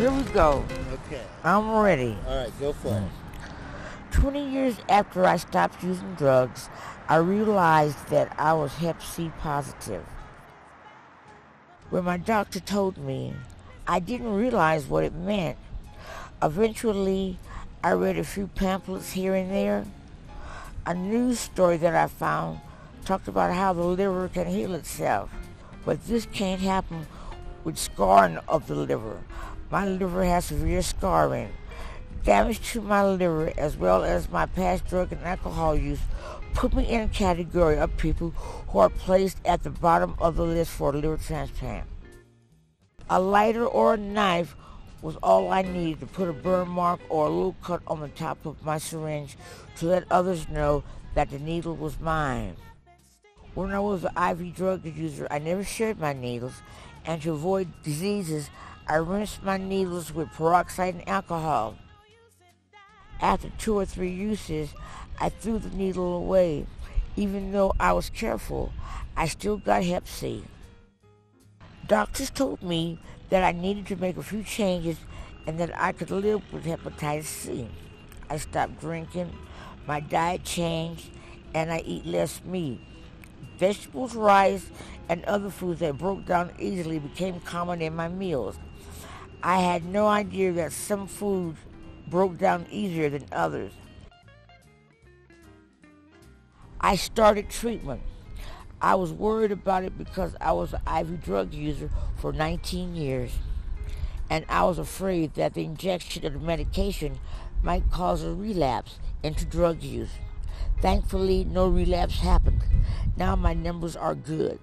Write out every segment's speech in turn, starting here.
Here we go. Okay. I'm ready. All right, go for it. 20 years after I stopped using drugs, I realized that I was Hep C positive. When my doctor told me, I didn't realize what it meant. Eventually, I read a few pamphlets here and there. A news story that I found talked about how the liver can heal itself, but this can't happen with scarring of the liver. My liver has severe scarring. Damage to my liver, as well as my past drug and alcohol use, put me in a category of people who are placed at the bottom of the list for a liver transplant. A lighter or a knife was all I needed to put a burn mark or a little cut on the top of my syringe to let others know that the needle was mine. When I was an IV drug user, I never shared my needles, and to avoid diseases, I rinsed my needles with peroxide and alcohol. After 2 or 3 uses, I threw the needle away. Even though I was careful, I still got Hep C. Doctors told me that I needed to make a few changes and that I could live with hepatitis C. I stopped drinking, my diet changed, and I eat less meat. Vegetables, rice, and other foods that broke down easily became common in my meals. I had no idea that some foods broke down easier than others. I started treatment. I was worried about it because I was an IV drug user for 19 years, and I was afraid that the injection of the medication might cause a relapse into drug use. Thankfully, no relapse happened. Now my numbers are good.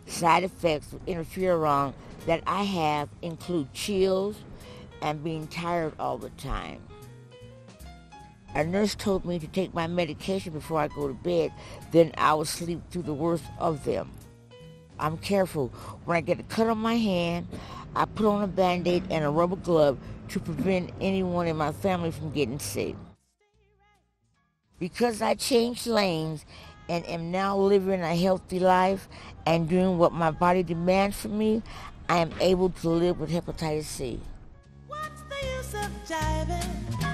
Side effects of interferon that I have include chills and being tired all the time. A nurse told me to take my medication before I go to bed, then I would sleep through the worst of them. I'm careful. When I get a cut on my hand, I put on a Band-Aid and a rubber glove to prevent anyone in my family from getting sick. Because I changed lanes and am now living a healthy life and doing what my body demands from me, I am able to live with hepatitis C. What's the use of jiving?